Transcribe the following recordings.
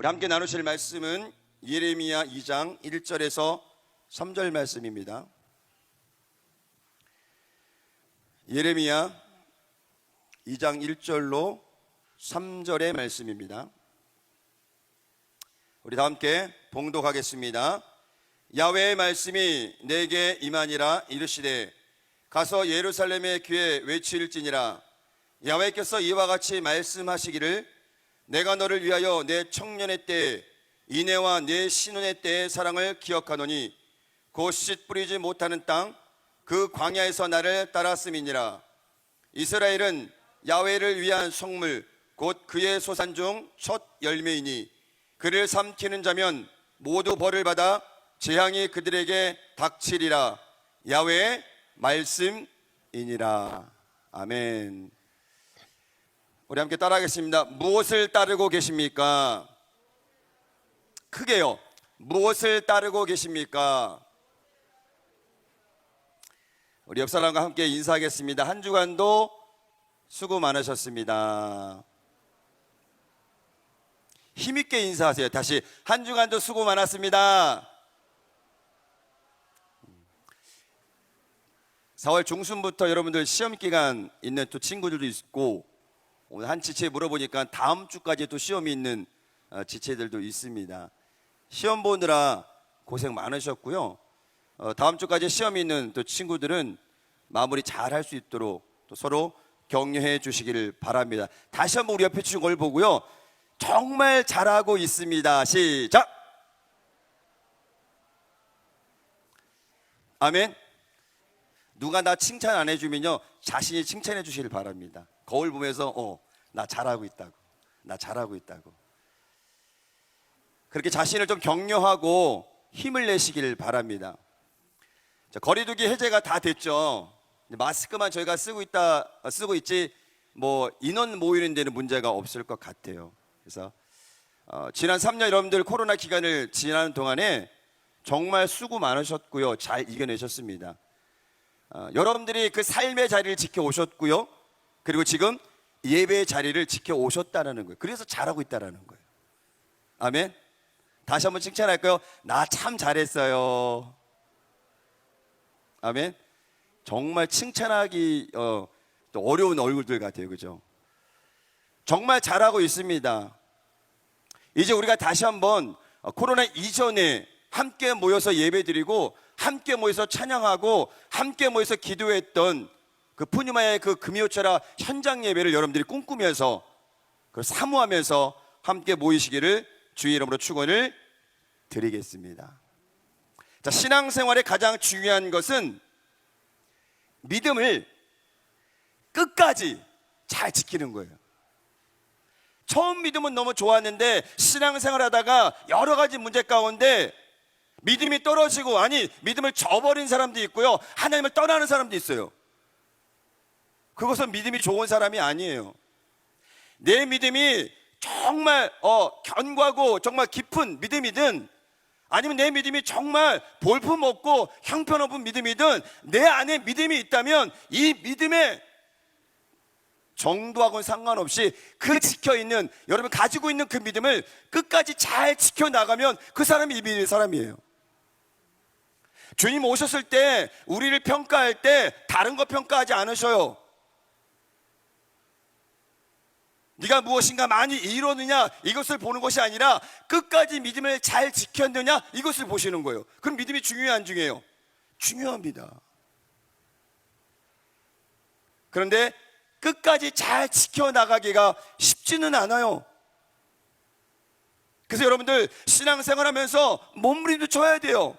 함께 나누실 말씀은 예레미야 2장 1절에서 3절 말씀입니다. 예레미야 2장 1절로 3절의 말씀입니다. 우리 다 함께 봉독하겠습니다. 야훼의 말씀이 내게 임하니라. 이르시되 가서 예루살렘의 귀에 외칠지니라. 야훼께서 이와 같이 말씀하시기를 내가 너를 위하여 내 청년의 때에 이내와 내 신혼의 때의 사랑을 기억하노니 곧 씨 뿌리지 못하는 땅 그 광야에서 나를 따랐음이니라. 이스라엘은 야훼를 위한 성물 곧 그의 소산 중 첫 열매이니 그를 삼키는 자면 모두 벌을 받아 재앙이 그들에게 닥치리라. 야훼의 말씀이니라. 아멘. 우리 함께 따라하겠습니다. 무엇을 따르고 계십니까? 크게요. 무엇을 따르고 계십니까? 우리 옆 사람과 함께 인사하겠습니다. 한 주간도 수고 많으셨습니다. 힘있게 인사하세요. 다시 한 주간도 수고 많았습니다. 4월 중순부터 여러분들 시험기간 있는 또 친구들도 있고, 오늘 한 지체에 물어보니까 다음 주까지 또 시험이 있는 지체들도 있습니다. 시험 보느라 고생 많으셨고요. 다음 주까지 시험이 있는 또 친구들은 마무리 잘 할 수 있도록 또 서로 격려해 주시기를 바랍니다. 다시 한번 우리 옆에 주신 걸 보고요. 정말 잘하고 있습니다. 시작! 아멘. 누가 나 칭찬 안 해주면요, 자신이 칭찬해 주시길 바랍니다. 거울 보면서 나 잘하고 있다고, 나 잘하고 있다고. 그렇게 자신을 좀 격려하고 힘을 내시길 바랍니다. 자, 거리두기 해제가 다 됐죠. 마스크만 저희가 쓰고 있지 뭐 인원 모이는 데는 문제가 없을 것 같아요. 그래서 지난 3년 여러분들 코로나 기간을 지나는 동안에 정말 수고 많으셨고요. 잘 이겨내셨습니다. 여러분들이 그 삶의 자리를 지켜오셨고요. 그리고 지금 예배의 자리를 지켜오셨다는 거예요. 그래서 잘하고 있다는 거예요. 아멘. 다시 한번 칭찬할까요? 나 참 잘했어요. 아멘. 정말 칭찬하기 또 어려운 얼굴들 같아요. 그죠? 정말 잘하고 있습니다. 이제 우리가 다시 한번 코로나 이전에 함께 모여서 예배드리고 함께 모여서 찬양하고 함께 모여서 기도했던 그 푸뉴마의 그 금요철야 현장 예배를 여러분들이 꿈꾸면서 사모하면서 함께 모이시기를 주의 이름으로 축원을 드리겠습니다. 자, 신앙생활의 가장 중요한 것은 믿음을 끝까지 잘 지키는 거예요. 처음 믿음은 너무 좋았는데 신앙생활 하다가 여러 가지 문제 가운데 믿음이 떨어지고, 아니 믿음을 저버린 사람도 있고요, 하나님을 떠나는 사람도 있어요. 그것은 믿음이 좋은 사람이 아니에요. 내 믿음이 정말 견고하고 정말 깊은 믿음이든, 아니면 내 믿음이 정말 볼품없고 형편없는 믿음이든, 내 안에 믿음이 있다면 이 믿음의 정도하고는 상관없이 그 지켜있는, 여러분 가지고 있는 그 믿음을 끝까지 잘 지켜나가면 그 사람이 이 믿음의 사람이에요. 주님 오셨을 때 우리를 평가할 때 다른 거 평가하지 않으셔요. 네가 무엇인가 많이 이루느냐 이것을 보는 것이 아니라 끝까지 믿음을 잘 지켰느냐 이것을 보시는 거예요. 그럼 믿음이 중요해요, 안 중요해요? 중요합니다. 그런데 끝까지 잘 지켜나가기가 쉽지는 않아요. 그래서 여러분들 신앙생활하면서 몸부림도 쳐야 돼요.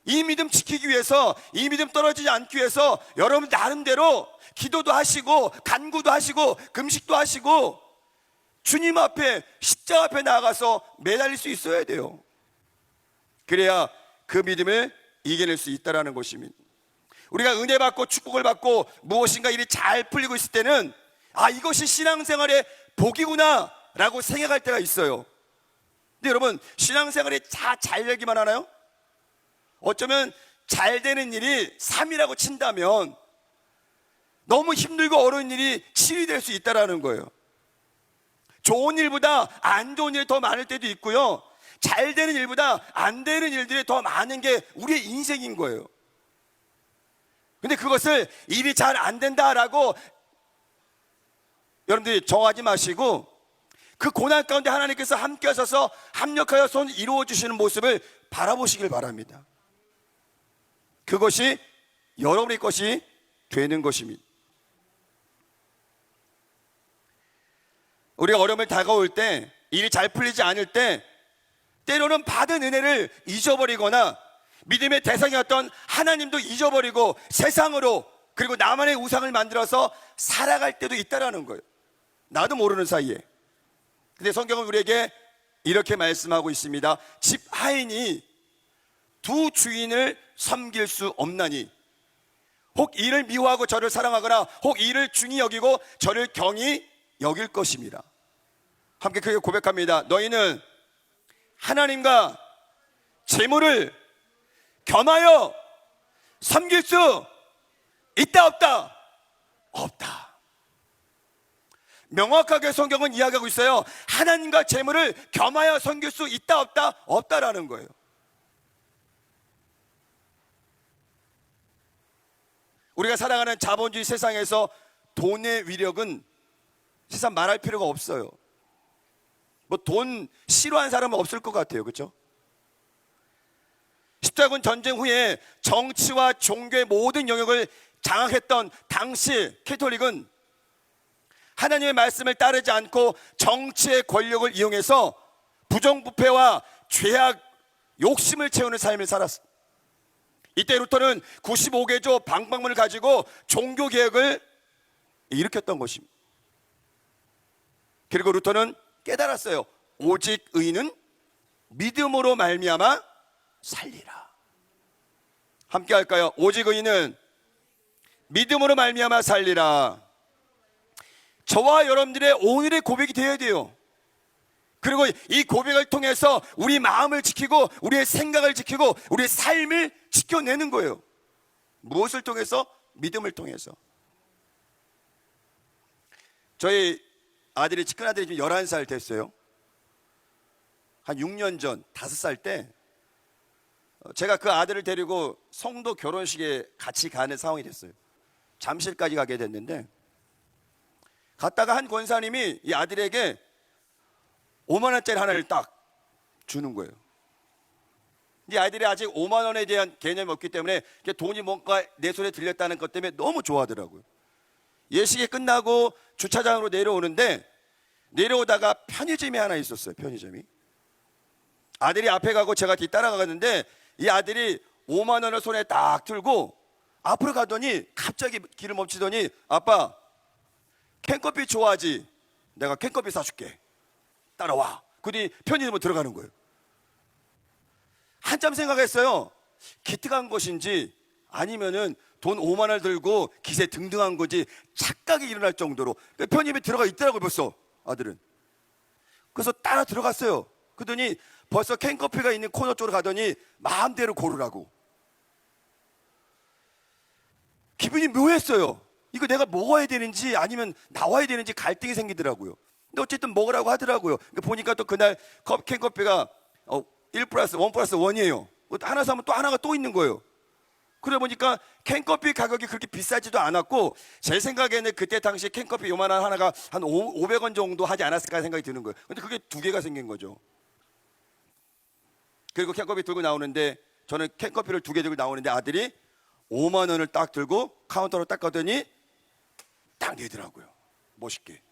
이 믿음 지키기 위해서, 이 믿음 떨어지지 않기 위해서 여러분 나름대로 기도도 하시고 간구도 하시고 금식도 하시고 주님 앞에, 십자가 앞에 나아가서 매달릴 수 있어야 돼요. 그래야 그 믿음을 이겨낼 수 있다는 것입니다. 우리가 은혜 받고 축복을 받고 무엇인가 일이 잘 풀리고 있을 때는 이것이 신앙생활의 복이구나 라고 생각할 때가 있어요. 근데 여러분, 신앙생활이 잘 되기만 하나요? 어쩌면 잘 되는 일이 3이라고 친다면 너무 힘들고 어려운 일이 7이 될 수 있다는 거예요. 좋은 일보다 안 좋은 일이 더 많을 때도 있고요. 잘 되는 일보다 안 되는 일들이 더 많은 게 우리의 인생인 거예요. 근데 그것을 일이 잘 안 된다라고 여러분들이 정하지 마시고 그 고난 가운데 하나님께서 함께 하셔서 합력하여 손 이루어 주시는 모습을 바라보시길 바랍니다. 그것이 여러분의 것이 되는 것입니다. 우리가 어려움을 다가올 때, 일이 잘 풀리지 않을 때 때로는 받은 은혜를 잊어버리거나 믿음의 대상이었던 하나님도 잊어버리고 세상으로 그리고 나만의 우상을 만들어서 살아갈 때도 있다라는 거예요. 나도 모르는 사이에. 근데 성경은 우리에게 이렇게 말씀하고 있습니다. 집 하인이 두 주인을 섬길 수 없나니 혹 이를 미워하고 저를 사랑하거나 혹 이를 중히 여기고 저를 경히 여길 것입니다. 함께 크게 고백합니다. 너희는 하나님과 재물을 겸하여 섬길 수 있다 없다? 없다. 명확하게 성경은 이야기하고 있어요. 하나님과 재물을 겸하여 섬길 수 있다 없다? 없다라는 거예요. 우리가 살아가는 자본주의 세상에서 돈의 위력은 세상 말할 필요가 없어요. 뭐 돈 싫어하는 사람은 없을 것 같아요. 그렇죠? 십자군 전쟁 후에 정치와 종교의 모든 영역을 장악했던 당시 캐톨릭은 하나님의 말씀을 따르지 않고 정치의 권력을 이용해서 부정부패와 죄악, 욕심을 채우는 삶을 살았습니다. 이때 루터는 95개조 방방문을 가지고 종교개혁을 일으켰던 것입니다. 그리고 루터는 깨달았어요. 오직 의인은 믿음으로 말미암아 살리라. 함께 할까요? 오직 의인은 믿음으로 말미암아 살리라. 저와 여러분들의 오늘의 고백이 되어야 돼요. 그리고 이 고백을 통해서 우리 마음을 지키고 우리의 생각을 지키고 우리의 삶을 지켜내는 거예요. 무엇을 통해서? 믿음을 통해서. 저희 아들이, 측근아들이 지금 11살 됐어요. 한 6년 전 5살 때 제가 그 아들을 데리고 성도 결혼식에 같이 가는 상황이 됐어요. 잠실까지 가게 됐는데 갔다가 한 권사님이 이 아들에게 5만 원짜리 하나를 딱 주는 거예요. 이 아이들이 아직 5만 원에 대한 개념이 없기 때문에 돈이 뭔가 내 손에 들렸다는 것 때문에 너무 좋아하더라고요. 예식이 끝나고 주차장으로 내려오는데 내려오다가 편의점이 하나 있었어요. 편의점이. 아들이 앞에 가고 제가 뒤 따라가는데 이 아들이 5만 원을 손에 딱 들고 앞으로 가더니 갑자기 길을 멈추더니 아빠 캔커피 좋아하지? 내가 캔커피 사줄게. 따라와. 그 뒤 편의점으로 들어가는 거예요. 한참 생각했어요. 기특한 것인지 아니면은 돈 5만 원을 들고 기세 등등한 건지 착각이 일어날 정도로 편의점에 들어가 있더라고요. 벌써 아들은. 그래서 따라 들어갔어요. 그러더니 벌써 캔커피가 있는 코너 쪽으로 가더니 마음대로 고르라고. 기분이 묘했어요. 이거 내가 먹어야 되는지 아니면 나와야 되는지 갈등이 생기더라고요. 근데 어쨌든 먹으라고 하더라고요. 보니까 또 그날 캔커피가 1 플러스 1 플러스 1이에요. 하나 사면 또 하나가 또 있는 거예요. 그러다 보니까 캔커피 가격이 그렇게 비싸지도 않았고 제 생각에는 그때 당시 캔커피 요만한 하나가 한 500원 정도 하지 않았을까 생각이 드는 거예요. 근데 그게 두 개가 생긴 거죠. 그리고 캔커피 들고 나오는데 저는 캔커피를 2개 들고 나오는데 아들이 5만 원을 딱 들고 카운터로 딱 가더니 딱 내더라고요. 멋있게.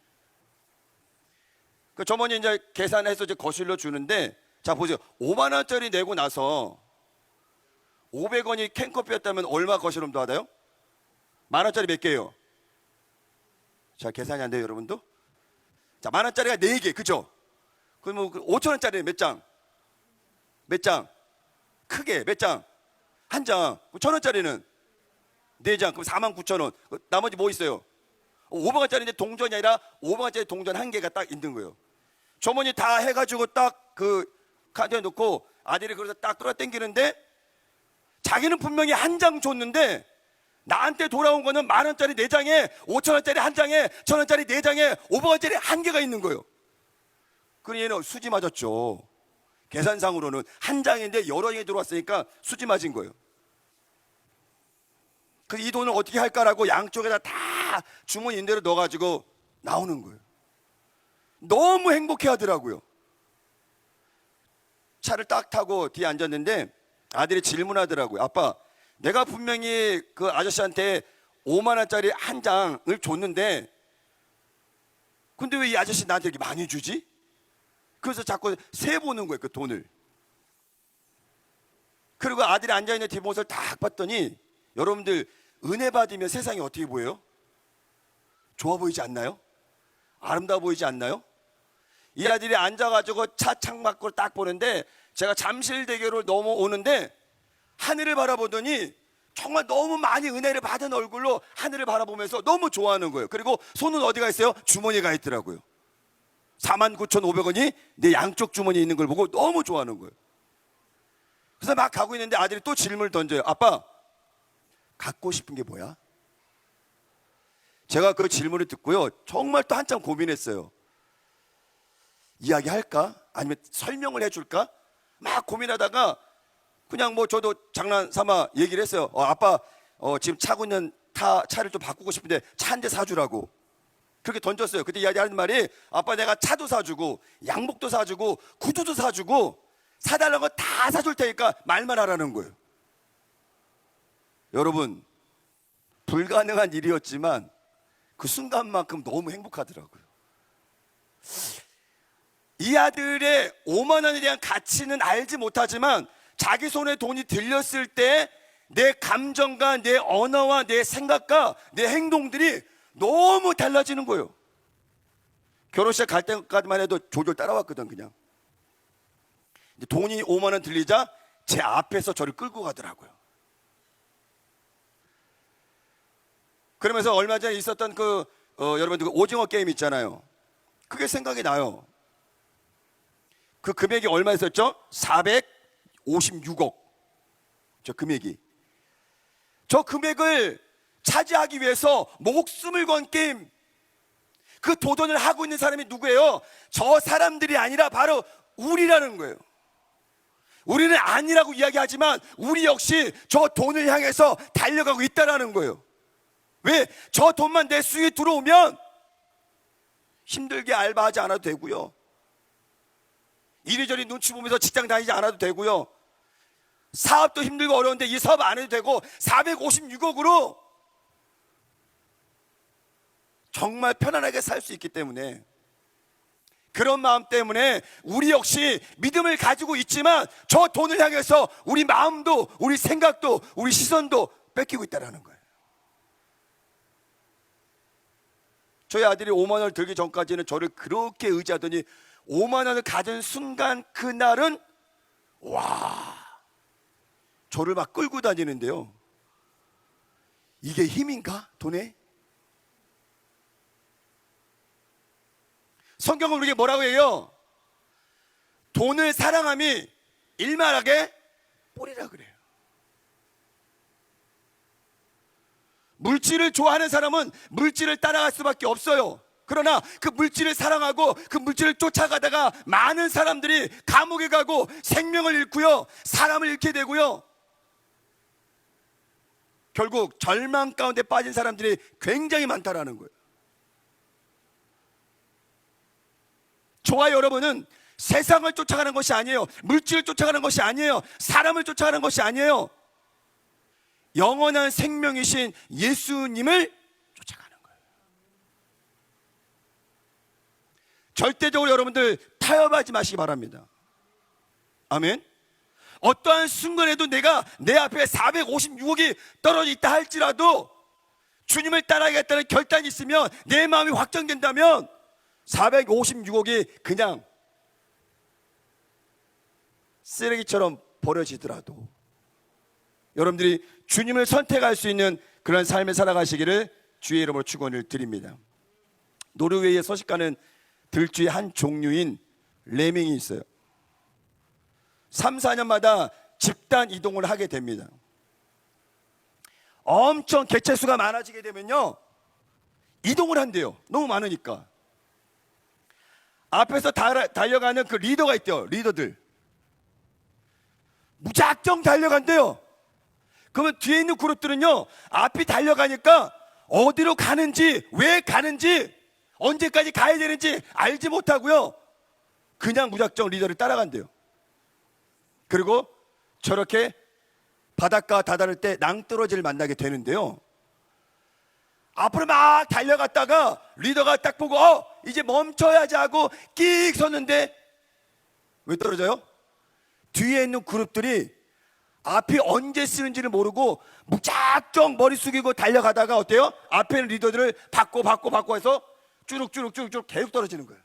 그 저번에 이제 계산해서 이제 거실로 주는데 자 보세요. 5만 원짜리 내고 나서 500원이 캔커피였다면 얼마 거실음 받아요? 만 원짜리 몇 개예요? 자 계산이 안 돼요 여러분도? 자 만 원짜리가 4개 그죠? 그러면 5천 원짜리 몇 장? 몇 장? 크게 몇 장? 한 장. 1,000 원짜리는 4장. 그럼 49,000원. 나머지 뭐 있어요? 500원짜리인데 동전이 아니라 500원짜리 동전 1개가 딱 있는 거예요. 주머니 다 해가지고 딱 그 카드에 넣고 아들이 그래서 딱 돌아다니는데 자기는 분명히 한 장 줬는데 나한테 돌아온 거는 만 원짜리 4장에 5천 원짜리 한 장에 1,000 원짜리 4장에 500원짜리 1개가 있는 거예요. 그럼 얘는 수지 맞았죠. 계산상으로는 한 장인데 여러 장이 들어왔으니까 수지 맞은 거예요. 그래서 이 돈을 어떻게 할까라고 양쪽에다 다 주머니 인대로 넣어가지고 나오는 거예요. 너무 행복해 하더라고요. 차를 딱 타고 뒤에 앉았는데 아들이 질문하더라고요. 아빠, 내가 분명히 그 아저씨한테 5만 원짜리 한 장을 줬는데 근데 왜 이 아저씨 나한테 이렇게 많이 주지? 그래서 자꾸 세보는 거예요, 그 돈을. 그리고 아들이 앉아있는 뒷모습을 딱 봤더니 여러분들 은혜 받으면 세상이 어떻게 보여요? 좋아 보이지 않나요? 아름다워 보이지 않나요? 이 아들이 앉아가지고 차 창밖으로 딱 보는데 제가 잠실대교를 넘어오는데 하늘을 바라보더니 정말 너무 많이 은혜를 받은 얼굴로 하늘을 바라보면서 너무 좋아하는 거예요. 그리고 손은 어디가 있어요? 주머니에 가 있더라고요. 49,500원이 내 양쪽 주머니에 있는 걸 보고 너무 좋아하는 거예요. 그래서 막 가고 있는데 아들이 또 질문을 던져요. 아빠, 갖고 싶은 게 뭐야? 제가 그 질문을 듣고요, 정말 또 한참 고민했어요. 이야기할까? 아니면 설명을 해줄까? 막 고민하다가 그냥 뭐 저도 장난 삼아 얘기를 했어요. 아빠, 지금 차고 있는 차를 좀 바꾸고 싶은데 차 한 대 사주라고. 그렇게 던졌어요. 그때 이야기하는 말이, 아빠 내가 차도 사주고 양복도 사주고 구두도 사주고 사달라는 거 다 사줄 테니까 말만 하라는 거예요. 여러분, 불가능한 일이었지만 그 순간만큼 너무 행복하더라고요. 이 아들의 5만 원에 대한 가치는 알지 못하지만 자기 손에 돈이 들렸을 때 내 감정과 내 언어와 내 생각과 내 행동들이 너무 달라지는 거예요. 결혼식 갈 때까지만 해도 졸졸 따라왔거든. 그냥 돈이 5만 원 들리자 제 앞에서 저를 끌고 가더라고요. 그러면서 얼마 전에 있었던 여러분들 그 오징어 게임 있잖아요. 그게 생각이 나요. 그 금액이 얼마였었죠? 456억. 저 금액이. 저 금액을 차지하기 위해서 목숨을 건 게임. 그 도전을 하고 있는 사람이 누구예요? 저 사람들이 아니라 바로 우리라는 거예요. 우리는 아니라고 이야기하지만 우리 역시 저 돈을 향해서 달려가고 있다는 거예요. 왜? 저 돈만 내 수익이 들어오면 힘들게 알바하지 않아도 되고요, 이리저리 눈치 보면서 직장 다니지 않아도 되고요, 사업도 힘들고 어려운데 이 사업 안 해도 되고 456억으로 정말 편안하게 살 수 있기 때문에, 그런 마음 때문에 우리 역시 믿음을 가지고 있지만 저 돈을 향해서 우리 마음도 우리 생각도 우리 시선도 뺏기고 있다는 거예요. 저희 아들이 5만 원을 들기 전까지는 저를 그렇게 의지하더니 5만 원을 가진 순간 그날은 와, 저를 막 끌고 다니는데요. 이게 힘인가? 돈에? 성경은 우리에게 뭐라고 해요? 돈을 사랑함이 일말하게 뿔이라 그래요. 물질을 좋아하는 사람은 물질을 따라갈 수밖에 없어요. 그러나 그 물질을 사랑하고 그 물질을 쫓아가다가 많은 사람들이 감옥에 가고 생명을 잃고요, 사람을 잃게 되고요, 결국 절망 가운데 빠진 사람들이 굉장히 많다라는 거예요. 저와 여러분은 세상을 쫓아가는 것이 아니에요. 물질을 쫓아가는 것이 아니에요. 사람을 쫓아가는 것이 아니에요. 영원한 생명이신 예수님을 쫓아가는 거예요. 절대적으로 여러분들 타협하지 마시기 바랍니다. 아멘. 어떠한 순간에도 내가 내 앞에 456억이 떨어져 있다 할지라도 주님을 따라가겠다는 결단이 있으면, 내 마음이 확정된다면 456억이 그냥 쓰레기처럼 버려지더라도 여러분들이 주님을 선택할 수 있는 그런 삶을 살아가시기를 주의 이름으로 축원을 드립니다. 노르웨이에 서식하는 들쥐의 한 종류인 레밍이 있어요. 3, 4년마다 집단 이동을 하게 됩니다. 엄청 개체수가 많아지게 되면요, 이동을 한대요. 너무 많으니까. 앞에서 달려가는 그 리더가 있대요. 리더들 무작정 달려간대요. 그러면 뒤에 있는 그룹들은요, 앞이 달려가니까 어디로 가는지, 왜 가는지, 언제까지 가야 되는지 알지 못하고요, 그냥 무작정 리더를 따라간대요. 그리고 저렇게 바닷가 다다를 때 낭떠러지를 만나게 되는데요, 앞으로 막 달려갔다가 리더가 딱 보고 이제 멈춰야지 하고 끽 섰는데 왜 떨어져요? 뒤에 있는 그룹들이 앞이 언제 쓰는지를 모르고 무작정 머리 숙이고 달려가다가 어때요? 앞에 있는 리더들을 받고 해서 쭈룩 계속 떨어지는 거예요.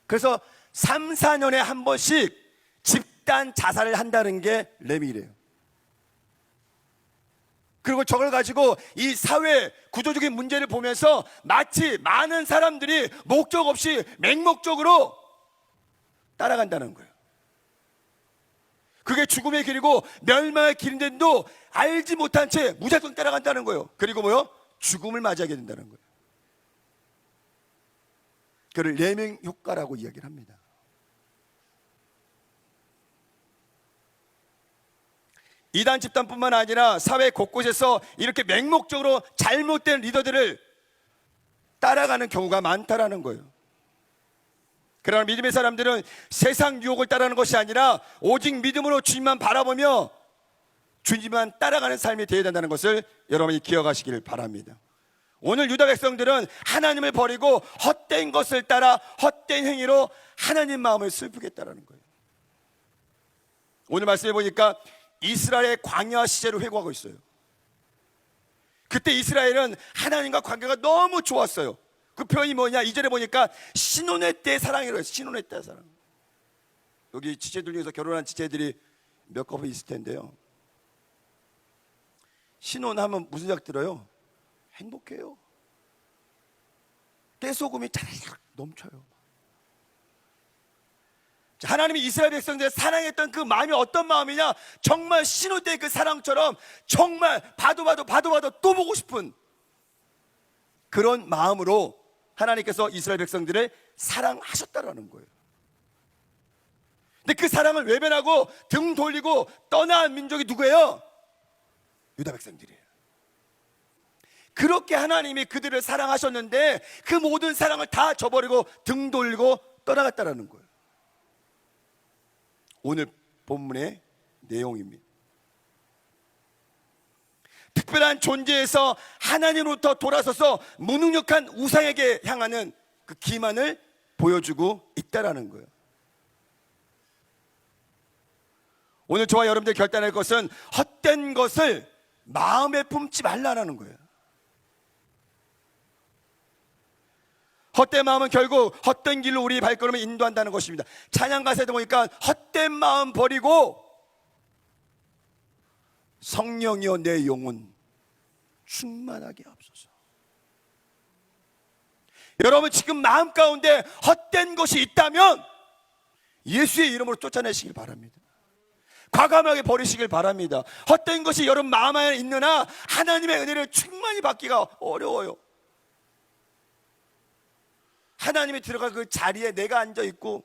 그래서 3, 4년에 한 번씩 집단 자살을 한다는 게 레밀이에요. 그리고 저걸 가지고 이 사회 구조적인 문제를 보면서 마치 많은 사람들이 목적 없이 맹목적으로 따라간다는 거예요. 그게 죽음의 길이고 멸망의 길인데도 알지 못한 채 무작정 따라간다는 거예요. 그리고 뭐요? 죽음을 맞이하게 된다는 거예요. 그걸 레밍 효과라고 이야기를 합니다. 이단 집단뿐만 아니라 사회 곳곳에서 이렇게 맹목적으로 잘못된 리더들을 따라가는 경우가 많다라는 거예요. 그러나 믿음의 사람들은 세상 유혹을 따르는 것이 아니라 오직 믿음으로 주님만 바라보며 주님만 따라가는 삶이 되어야 된다는 것을 여러분이 기억하시기를 바랍니다. 오늘 유다 백성들은 하나님을 버리고 헛된 것을 따라 헛된 행위로 하나님 마음을 슬프게 했다는 거예요. 오늘 말씀해 보니까 이스라엘의 광야 시제를 회고하고 있어요. 그때 이스라엘은 하나님과 관계가 너무 좋았어요. 그 표현이 뭐냐, 2절에 보니까 신혼의 때 사랑이래요. 신혼의 때 사랑. 여기 지체들 중에서 결혼한 지체들이 몇 커플 있을 텐데요, 신혼하면 무슨 생각 들어요? 행복해요. 떼소금이 차라락 넘쳐요. 하나님이 이스라엘 백성들을 사랑했던 그 마음이 어떤 마음이냐, 정말 신혼 때 그 사랑처럼 정말 봐도 또 보고 싶은 그런 마음으로 하나님께서 이스라엘 백성들을 사랑하셨다라는 거예요. 근데 그 사랑을 외면하고 등 돌리고 떠난 민족이 누구예요? 유다 백성들이에요. 그렇게 하나님이 그들을 사랑하셨는데 그 모든 사랑을 다 저버리고 등 돌리고 떠나갔다라는 거예요. 오늘 본문의 내용입니다. 특별한 존재에서 하나님으로부터 돌아서서 무능력한 우상에게 향하는 그 기만을 보여주고 있다라는 거예요. 오늘 저와 여러분들 결단할 것은 헛된 것을 마음에 품지 말라는 거예요. 헛된 마음은 결국 헛된 길로 우리 발걸음을 인도한다는 것입니다. 찬양 가사에도 보니까 헛된 마음 버리고 성령이여 내 영혼 충만하게 하옵소서. 여러분 지금 마음 가운데 헛된 것이 있다면 예수의 이름으로 쫓아내시길 바랍니다. 과감하게 버리시길 바랍니다. 헛된 것이 여러분 마음 안에 있는 한 하나님의 은혜를 충만히 받기가 어려워요. 하나님이 들어갈 그 자리에 내가 앉아 있고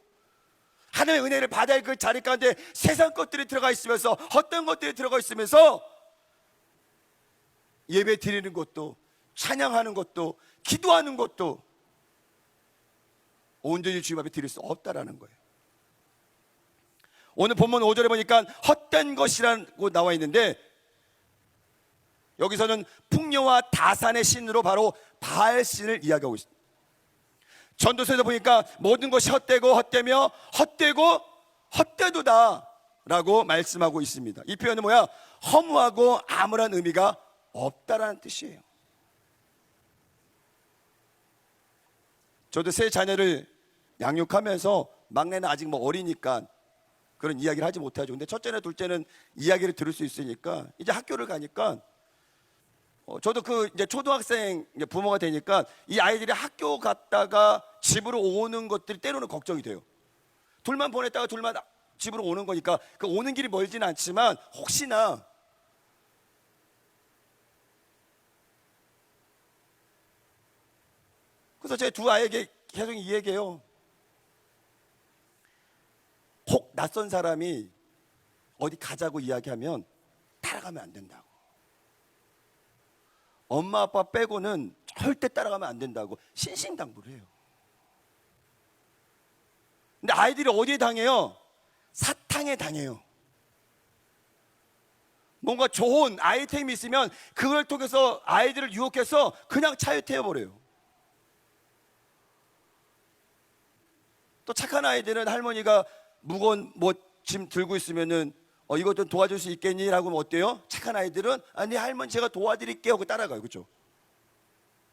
하나님의 은혜를 받아야 할 그 자리 가운데 세상 것들이 들어가 있으면서 헛된 것들이 들어가 있으면서 예배 드리는 것도 찬양하는 것도 기도하는 것도 온전히 주님 앞에 드릴 수 없다라는 거예요. 오늘 본문 5절에 보니까 헛된 것이라고 나와 있는데 여기서는 풍요와 다산의 신으로 바로 바알신을 이야기하고 있습니다. 전도서에서 보니까 모든 것이 헛되고 헛되며 헛되고 헛되도다 라고 말씀하고 있습니다. 이 표현은 뭐야? 허무하고 아무런 의미가 없다라는 뜻이에요. 저도 세 자녀를 양육하면서 막내는 아직 어리니까 그런 이야기를 하지 못하죠. 근데 첫째나 둘째는 이야기를 들을 수 있으니까 이제 학교를 가니까 저도 이제 초등학생 이제 부모가 되니까 이 아이들이 학교 갔다가 집으로 오는 것들이 때로는 걱정이 돼요. 둘만 보냈다가 둘만 집으로 오는 거니까 그 오는 길이 멀지는 않지만 혹시나 그래서 제 두 아이에게 계속 이 얘기해요. 혹 낯선 사람이 어디 가자고 이야기하면 따라가면 안 된다고. 엄마 아빠 빼고는 절대 따라가면 안 된다고 신신당부를 해요. 근데 아이들이 어디에 당해요? 사탕에 당해요. 뭔가 좋은 아이템이 있으면 그걸 통해서 아이들을 유혹해서 그냥 차에 태워버려요. 또 착한 아이들은 할머니가 무거운 짐 들고 있으면은 이것 좀 도와줄 수 있겠니? 라고 하면 어때요? 착한 아이들은 아니 할머니 제가 도와드릴게요 하고 따라가요. 그렇죠?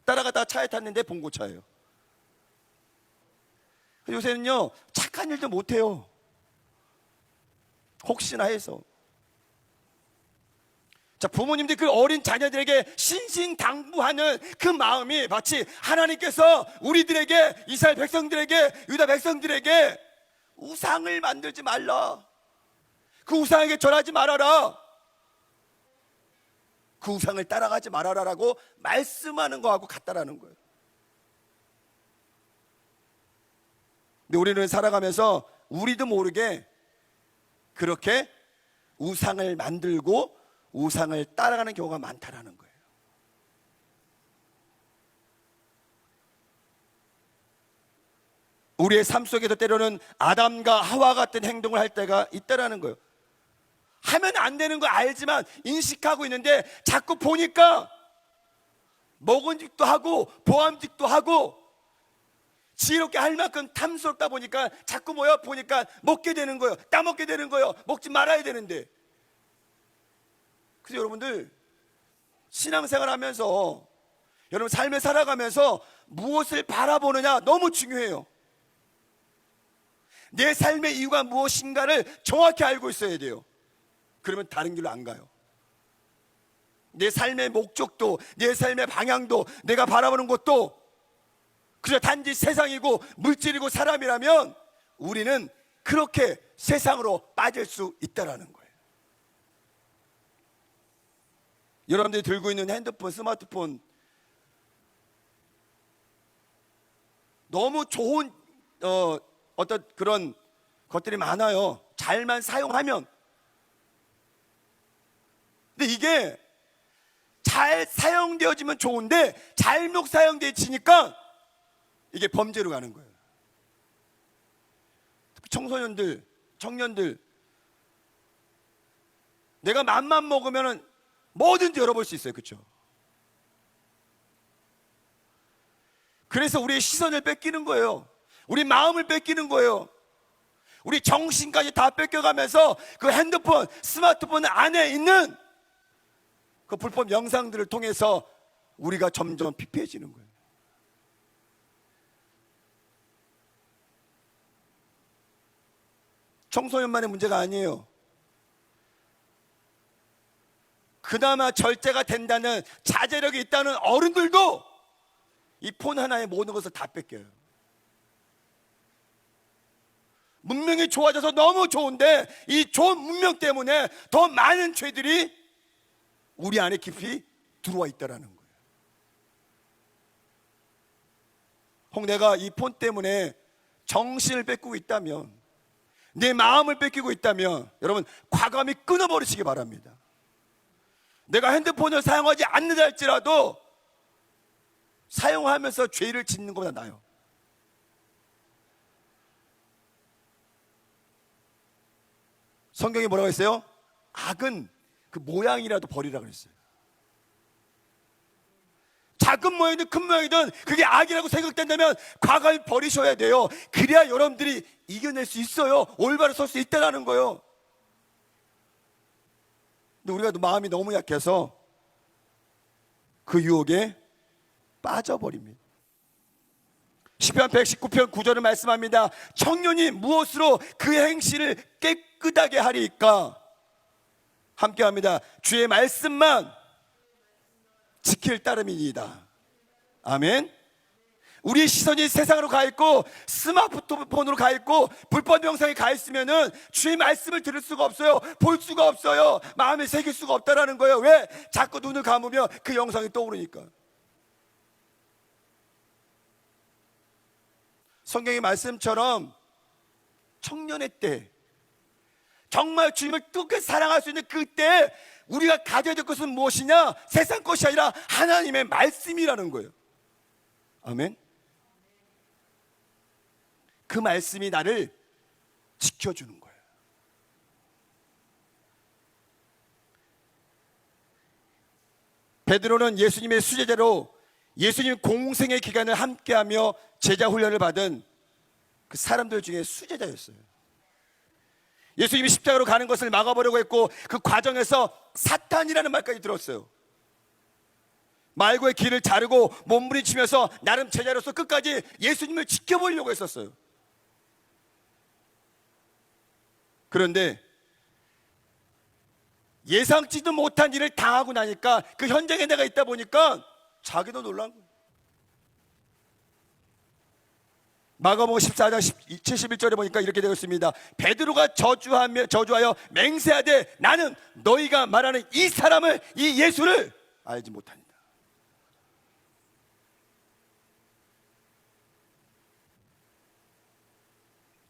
따라가다가 차에 탔는데 봉고차예요. 요새는요 착한 일도 못해요. 혹시나 해서. 자, 부모님들이 그 어린 자녀들에게 신신당부하는 그 마음이 마치 하나님께서 우리들에게, 이스라엘 백성들에게, 유다 백성들에게 우상을 만들지 말라, 그 우상에게 절하지 말아라, 그 우상을 따라가지 말아라 라고 말씀하는 거하고 같다라는 거예요. 근데 우리는 살아가면서 우리도 모르게 그렇게 우상을 만들고 우상을 따라가는 경우가 많다라는 거예요. 우리의 삶 속에도 때로는 아담과 하와 같은 행동을 할 때가 있다라는 거예요. 하면 안 되는 거 알지만 인식하고 있는데 자꾸 보니까 먹은직도 하고 보암직도 하고 지혜롭게 할 만큼 탐스럽다 보니까 자꾸 보니까 먹게 되는 거예요. 따먹게 되는 거예요. 먹지 말아야 되는데. 그래서 여러분들 신앙생활 하면서 여러분 삶을 살아가면서 무엇을 바라보느냐 너무 중요해요. 내 삶의 이유가 무엇인가를 정확히 알고 있어야 돼요. 그러면 다른 길로 안 가요. 내 삶의 목적도, 내 삶의 방향도, 내가 바라보는 것도 그저 단지 세상이고 물질이고 사람이라면 우리는 그렇게 세상으로 빠질 수 있다는 거예요. 여러분들이 들고 있는 핸드폰, 스마트폰 너무 좋은 어떤 그런 것들이 많아요. 잘만 사용하면. 근데 이게 잘 사용되어지면 좋은데 잘못 사용되어지니까 이게 범죄로 가는 거예요. 청소년들, 청년들, 내가 맘만 먹으면 뭐든지 열어볼 수 있어요. 그렇죠? 그래서 우리의 시선을 뺏기는 거예요. 우리 마음을 뺏기는 거예요. 우리 정신까지 다 뺏겨가면서 그 핸드폰, 스마트폰 안에 있는 그 불법 영상들을 통해서 우리가 점점 피폐해지는 거예요. 청소년만의 문제가 아니에요. 그나마 절제가 된다는 자제력이 있다는 어른들도 이 폰 하나에 모든 것을 다 뺏겨요. 문명이 좋아져서 너무 좋은데 이 좋은 문명 때문에 더 많은 죄들이 우리 안에 깊이 들어와 있다는 거예요. 혹 내가 이 폰 때문에 정신을 뺏기고 있다면, 내 마음을 뺏기고 있다면 여러분 과감히 끊어버리시기 바랍니다. 내가 핸드폰을 사용하지 않는다 할지라도 사용하면서 죄를 짓는 것보다 나아요. 성경이 뭐라고 했어요? 악은 그 모양이라도 버리라고 했어요. 작은 모양이든 큰 모양이든 그게 악이라고 생각된다면 과감히 버리셔야 돼요. 그래야 여러분들이 이겨낼 수 있어요. 올바로 설 수 있다는 거예요. 근데 우리가 마음이 너무 약해서 그 유혹에 빠져버립니다. 시편 119편 9절을 말씀합니다. 청년이 무엇으로 그 행실을 깨끗하게 하리까? 함께합니다. 주의 말씀만 지킬 따름이니이다. 아멘. 우리의 시선이 세상으로 가 있고 스마트폰으로 가 있고 불법 영상에 가 있으면은 주의 말씀을 들을 수가 없어요. 볼 수가 없어요. 마음에 새길 수가 없다라는 거예요. 왜? 자꾸 눈을 감으면 그 영상이 떠오르니까. 성경의 말씀처럼 청년의 때, 정말 주님을 뜨겁게 사랑할 수 있는 그때 우리가 가져야 될 것은 무엇이냐? 세상 것이 아니라 하나님의 말씀이라는 거예요. 아멘. 그 말씀이 나를 지켜주는 거예요. 베드로는 예수님의 수제자로 예수님 공생의 기간을 함께하며 제자 훈련을 받은 그 사람들 중에 수제자였어요. 예수님이 십자가로 가는 것을 막아보려고 했고 그 과정에서 사탄이라는 말까지 들었어요. 말고의 길을 자르고 몸부림치면서 나름 제자로서 끝까지 예수님을 지켜보려고 했었어요. 그런데 예상치도 못한 일을 당하고 나니까 그 현장에 내가 있다 보니까 자기도 놀란 거예요. 마가복음 14장 71절에 보니까 이렇게 되어 있습니다. 베드로가 저주하여 맹세하되 나는 너희가 말하는 이 사람을, 이 예수를 알지 못하니라.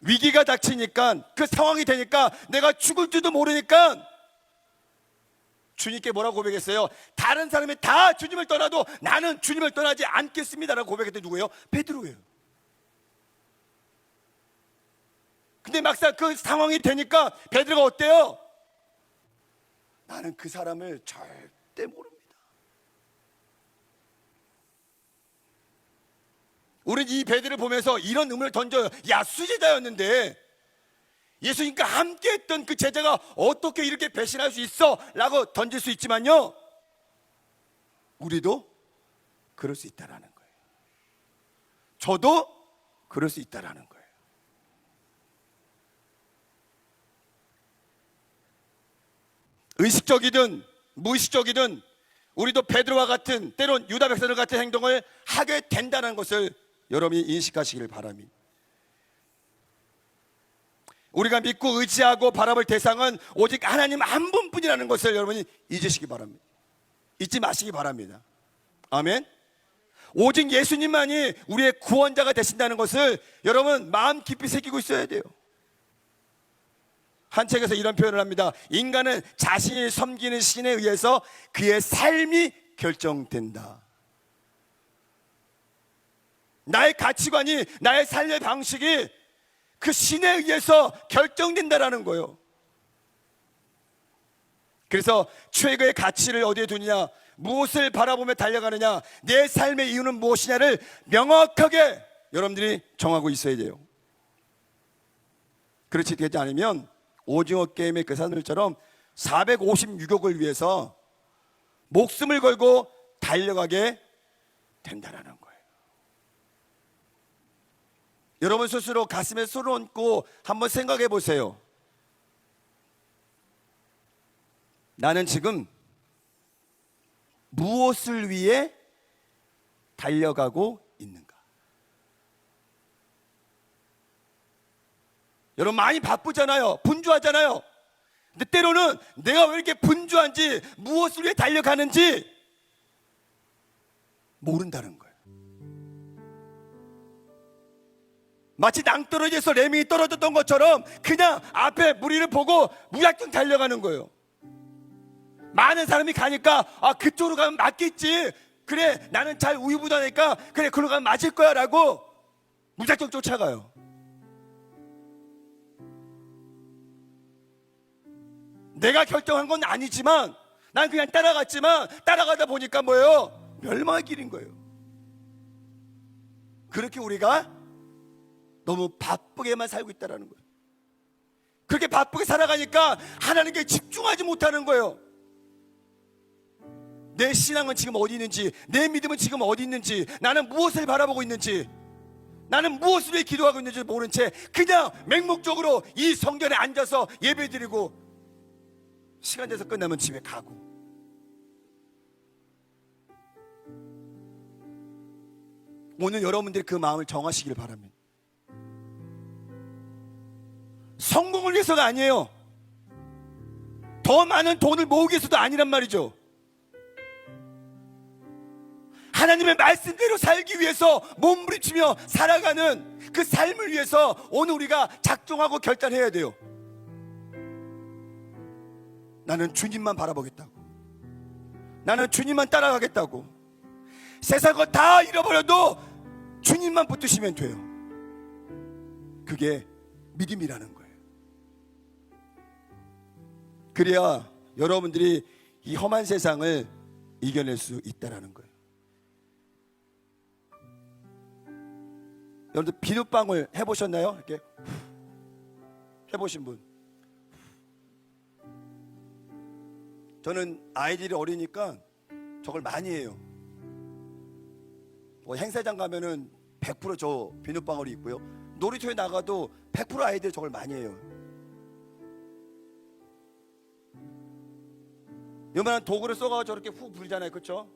위기가 닥치니까, 그 상황이 되니까, 내가 죽을 줄도 모르니까 주님께 뭐라고 고백했어요? 다른 사람이 다 주님을 떠나도 나는 주님을 떠나지 않겠습니다라고 고백했던 누구예요? 베드로예요. 근데 막상 그 상황이 되니까 베드로가 어때요? 나는 그 사람을 절대 모릅니다. 우리는 이 베드로를 보면서 이런 의문을 던져요. 야, 수제자였는데 예수님과 함께 했던 그 제자가 어떻게 이렇게 배신할 수 있어? 라고 던질 수 있지만요, 우리도 그럴 수 있다라는 거예요. 저도 그럴 수 있다라는 거예요. 의식적이든 무의식적이든 우리도 베드로와 같은, 때론 유다 백성들 같은 행동을 하게 된다는 것을 여러분이 인식하시길 바랍니다. 우리가 믿고 의지하고 바라볼 대상은 오직 하나님 한 분뿐이라는 것을 여러분이 잊으시기 바랍니다. 잊지 마시기 바랍니다. 아멘. 오직 예수님만이 우리의 구원자가 되신다는 것을 여러분 마음 깊이 새기고 있어야 돼요. 한 책에서 이런 표현을 합니다. 인간은 자신이 섬기는 신에 의해서 그의 삶이 결정된다. 나의 가치관이, 나의 삶의 방식이 그 신에 의해서 결정된다라는 거예요. 그래서 최고의 가치를 어디에 두느냐, 무엇을 바라보며 달려가느냐, 내 삶의 이유는 무엇이냐를 명확하게 여러분들이 정하고 있어야 돼요. 그렇지 되지 않으면 오징어 게임의 그 사람들처럼 456억을 위해서 목숨을 걸고 달려가게 된다라는 거예요. 여러분 스스로 가슴에 손을 얹고 한번 생각해 보세요. 나는 지금 무엇을 위해 달려가고 있는가? 여러분 많이 바쁘잖아요. 분주하잖아요. 근데 때로는 내가 왜 이렇게 분주한지, 무엇을 위해 달려가는지 모른다는 거예요. 마치 낭떠러지에서 레밍이 떨어졌던 것처럼 그냥 앞에 무리를 보고 무작정 달려가는 거예요. 많은 사람이 가니까 그쪽으로 가면 맞겠지, 그래 나는 잘 우유부단하니까 그래 그로 가면 맞을 거야 라고 무작정 쫓아가요. 내가 결정한 건 아니지만 난 그냥 따라갔지만 따라가다 보니까 뭐예요? 멸망의 길인 거예요. 그렇게 우리가 너무 바쁘게만 살고 있다는 거예요. 그렇게 바쁘게 살아가니까 하나님께 집중하지 못하는 거예요. 내 신앙은 지금 어디 있는지, 내 믿음은 지금 어디 있는지, 나는 무엇을 바라보고 있는지, 나는 무엇을 위해 기도하고 있는지 모른 채 그냥 맹목적으로 이 성전에 앉아서 예배드리고 시간 돼서 끝나면 집에 가고. 오늘 여러분들이 그 마음을 정하시길 바랍니다. 성공을 위해서가 아니에요. 더 많은 돈을 모으기 위해서도 아니란 말이죠. 하나님의 말씀대로 살기 위해서 몸부림치며 살아가는 그 삶을 위해서 오늘 우리가 작정하고 결단해야 돼요. 나는 주님만 바라보겠다고, 나는 주님만 따라가겠다고. 세상 거 다 잃어버려도 주님만 붙드시면 돼요. 그게 믿음이라는 거예요. 그래야 여러분들이 이 험한 세상을 이겨낼 수 있다는 거예요. 여러분들 비눗방울 해보셨나요? 이렇게 해보신 분? 저는 아이들이 어리니까 저걸 많이 해요. 뭐 행사장 가면은 100% 저 비눗방울이 있고요. 놀이터에 나가도 100% 아이들이 저걸 많이 해요. 요만한 도구를 써가지고 저렇게 후 불잖아요, 그렇죠?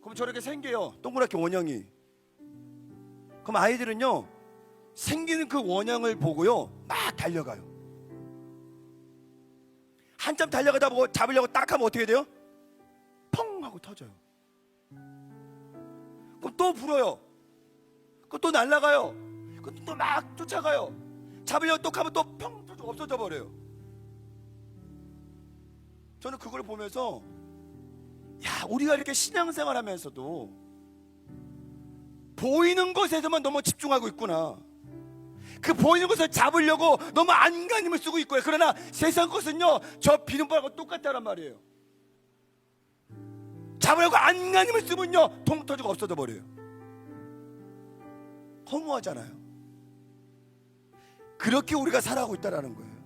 그럼 저렇게 생겨요, 동그랗게 원형이. 그럼 아이들은요, 생기는 그 원형을 보고요, 막 달려가요. 한참 달려가다 보고 잡으려고 딱 하면 어떻게 돼요? 펑 하고 터져요. 그럼 또 불어요. 그럼 또 날아가요. 그럼 또 막 쫓아가요. 잡으려고 또 하면 또 펑 터져 없어져 버려요. 저는 그걸 보면서, 야, 우리가 이렇게 신앙생활 하면서도 보이는 것에서만 너무 집중하고 있구나. 그 보이는 것을 잡으려고 너무 안간힘을 쓰고 있고요. 그러나 세상 것은요, 저 비눗방울과 똑같다란 말이에요. 잡으려고 안간힘을 쓰면요, 통 터지고 없어져 버려요. 허무하잖아요. 그렇게 우리가 살아가고 있다는 거예요.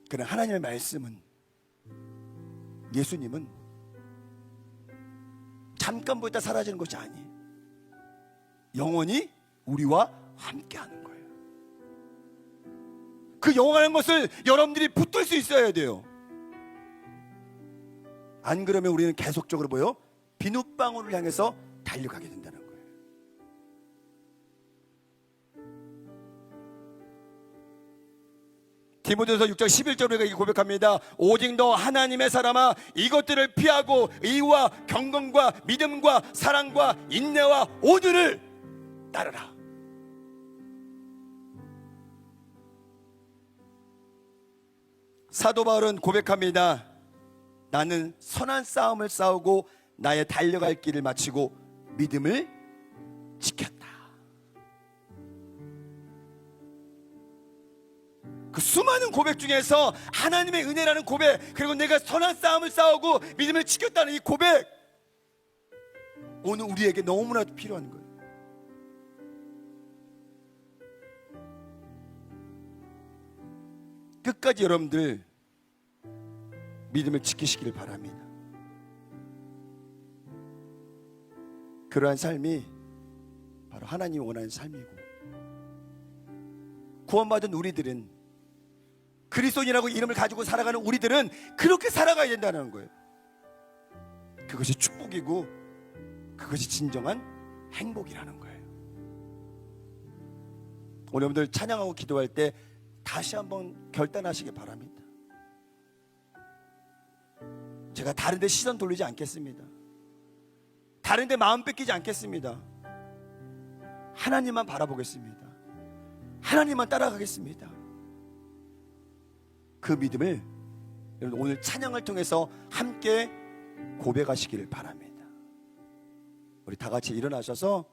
그러나 하나님의 말씀은, 예수님은 잠깐 보였다 사라지는 것이 아니에요. 영원히 우리와 함께하는 거예요. 그 영원한 것을 여러분들이 붙들 수 있어야 돼요. 안 그러면 우리는 계속적으로 뭐요? 비눗방울을 향해서 달려가게 된다는 거예요. 디모데후서 6장 11절에 이렇게 고백합니다. 오직 너 하나님의 사람아, 이것들을 피하고 의와 경건과 믿음과 사랑과 인내와 오늘을 따르라. 사도 바울은 고백합니다. 나는 선한 싸움을 싸우고 나의 달려갈 길을 마치고 믿음을 지켰다. 그 수많은 고백 중에서 하나님의 은혜라는 고백, 그리고 내가 선한 싸움을 싸우고 믿음을 지켰다는 이 고백, 오늘 우리에게 너무나 필요한 거예요. 끝까지 여러분들 믿음을 지키시기를 바랍니다. 그러한 삶이 바로 하나님이 원하는 삶이고, 구원받은 우리들은, 그리스도인이라고 이름을 가지고 살아가는 우리들은 그렇게 살아가야 된다는 거예요. 그것이 축복이고 그것이 진정한 행복이라는 거예요. 오늘 여러분들 찬양하고 기도할 때 다시 한번 결단하시기 바랍니다. 제가 다른 데 시선 돌리지 않겠습니다. 다른 데 마음 뺏기지 않겠습니다. 하나님만 바라보겠습니다. 하나님만 따라가겠습니다. 그 믿음을 여러분 오늘 찬양을 통해서 함께 고백하시기를 바랍니다. 우리 다 같이 일어나셔서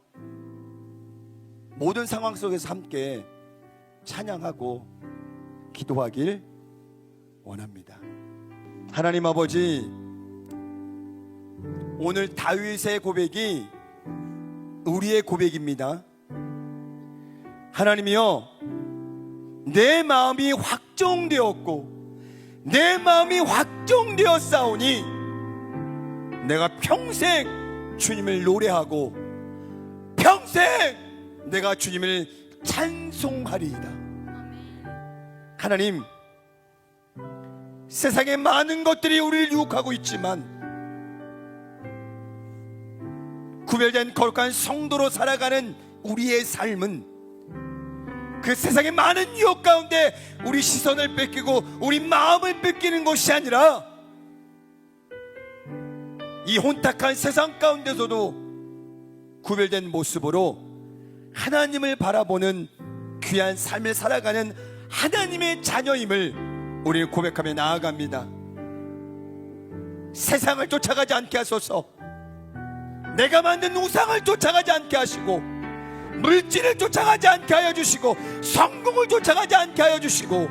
모든 상황 속에서 함께 찬양하고 기도하길 원합니다. 하나님 아버지, 오늘 다윗의 고백이 우리의 고백입니다. 하나님이여, 내 마음이 확정되었고 내 마음이 확정되었사오니 내가 평생 주님을 노래하고 평생 내가 주님을 찬송하리이다. 하나님, 세상에 많은 것들이 우리를 유혹하고 있지만 구별된 거룩한 성도로 살아가는 우리의 삶은 그 세상의 많은 유혹 가운데 우리 시선을 뺏기고 우리 마음을 뺏기는 것이 아니라 이 혼탁한 세상 가운데서도 구별된 모습으로 하나님을 바라보는 귀한 삶을 살아가는 하나님의 자녀임을 우리는 고백하며 나아갑니다. 세상을 쫓아가지 않게 하소서. 내가 만든 우상을 쫓아가지 않게 하시고, 물질을 쫓아가지 않게 하여 주시고, 성공을 쫓아가지 않게 하여 주시고,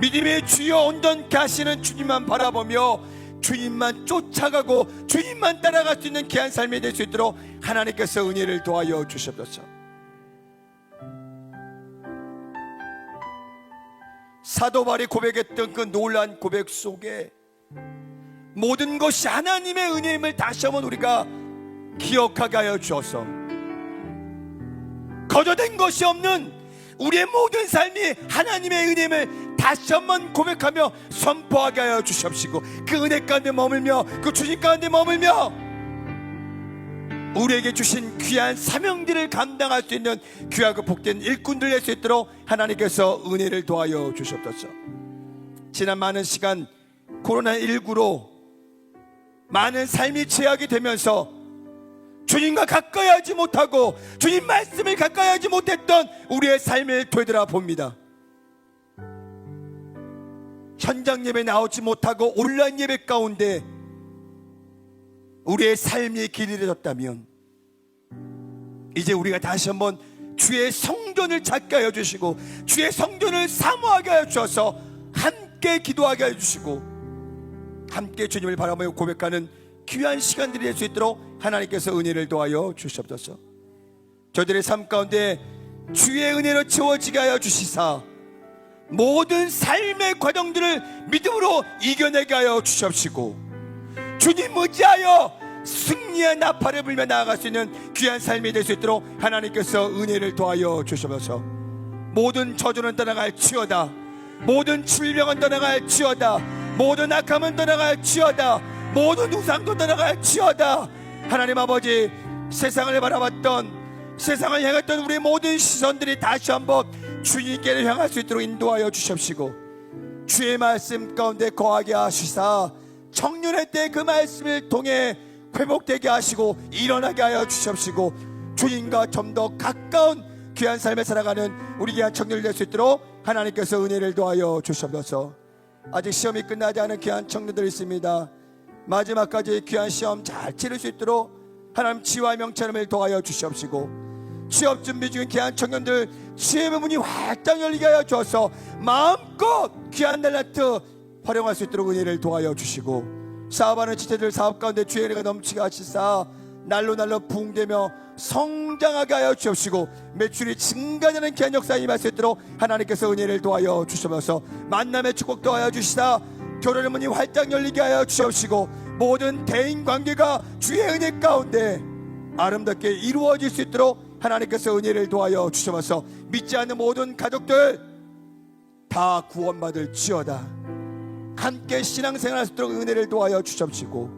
믿음의 주여 온전케 하시는 주님만 바라보며 주님만 쫓아가고 주님만 따라갈 수 있는 귀한 삶이 될 수 있도록 하나님께서 은혜를 도와여 주시옵소서. 사도 바울이 고백했던 그 놀라운 고백 속에 모든 것이 하나님의 은혜임을 다시 한번 우리가 기억하게 하여 주셔서 거저된 것이 없는 우리의 모든 삶이 하나님의 은혜임을 다시 한번 고백하며 선포하게 하여 주시옵시고, 그 은혜 가운데 머물며 그 주님 가운데 머물며 우리에게 주신 귀한 사명들을 감당할 수 있는 귀하고 복된 일꾼들 될 수 있도록 하나님께서 은혜를 도와여 주시옵소서. 지난 많은 시간 코로나19로 많은 삶이 제약이 되면서 주님과 가까이 하지 못하고 주님 말씀을 가까이 하지 못했던 우리의 삶을 되돌아봅니다. 현장 예배 나오지 못하고 온라인 예배 가운데 우리의 삶이 길이졌다면 이제 우리가 다시 한번 주의 성전을 찾게 하여 주시고 주의 성전을 사모하게 하여 주셔서 함께 기도하게 하여 주시고 함께 주님을 바라보며 고백하는 귀한 시간들이 될 수 있도록 하나님께서 은혜를 도와여 주시옵소서. 저들의 삶 가운데 주의 은혜로 채워지게 하여 주시사 모든 삶의 과정들을 믿음으로 이겨내게 하여 주시옵시고 주님 의지하여 승리의 나팔을 불며 나아갈 수 있는 귀한 삶이 될 수 있도록 하나님께서 은혜를 도와여 주시옵소서. 모든 저주는 떠나갈지어다. 모든 질병은 떠나갈지어다. 모든 악함은 떠나갈지어다. 모든 우상도 떠나갈지어다. 하나님 아버지, 세상을 바라봤던, 세상을 향했던 우리의 모든 시선들이 다시 한번 주님께를 향할 수 있도록 인도하여 주십시고 주의 말씀 가운데 거하게 하시사 청년의 때 그 말씀을 통해 회복되게 하시고 일어나게 하여 주십시고 주님과 좀 더 가까운 귀한 삶을 살아가는 우리 귀한 청년이 될 수 있도록 하나님께서 은혜를 도하여 주시옵소서. 아직 시험이 끝나지 않은 귀한 청년들이 있습니다. 마지막까지 귀한 시험 잘 치를 수 있도록 하나님 지혜와 명철을 도하여 주시옵시고 취업 준비 중인 귀한 청년들 지혜의 문이 활짝 열리게 하여 주어서 마음껏 귀한 탤런트 활용할 수 있도록 은혜를 도하여 주시고 사업하는 지체들 사업 가운데 주의 은혜가 넘치게 하시사 날로 부흥되며 성장하게 하여 주옵시고 매출이 증가되는 귀한 역사에 임할 수 있도록 하나님께서 은혜를 도하여 주시면서 만남의 축복 도하여 주시사 결혼의 문이 활짝 열리게 하여 주옵시고 모든 대인관계가 주의 은혜 가운데 아름답게 이루어질 수 있도록 하나님께서 은혜를 도하여 주셔서 믿지 않는 모든 가족들 다 구원받을지어다. 함께 신앙생활할 수 있도록 은혜를 도하여 주십시고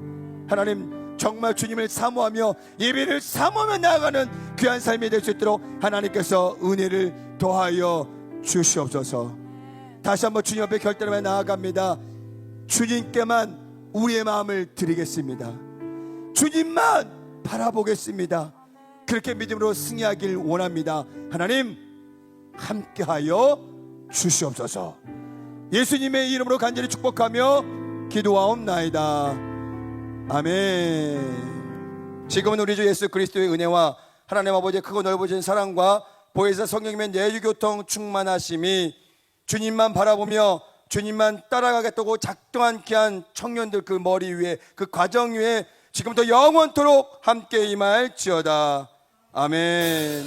하나님 정말 주님을 사모하며 예배를 사모하며 나아가는 귀한 삶이 될 수 있도록 하나님께서 은혜를 도하여 주시옵소서. 다시 한번 주님 앞에 결단하며 나아갑니다. 주님께만 우리의 마음을 드리겠습니다. 주님만 바라보겠습니다. 그렇게 믿음으로 승리하길 원합니다. 하나님 함께하여 주시옵소서. 예수님의 이름으로 간절히 축복하며 기도하옵나이다. 아멘. 지금은 우리 주 예수 그리스도의 은혜와 하나님 아버지의 크고 넓어진 사랑과 보혜사 성령님의 내주교통 충만하심이 주님만 바라보며 주님만 따라가겠다고 작정한 귀한 청년들 그 머리 위에 그 과정 위에 지금부터 영원토록 함께 임할지어다. 아멘.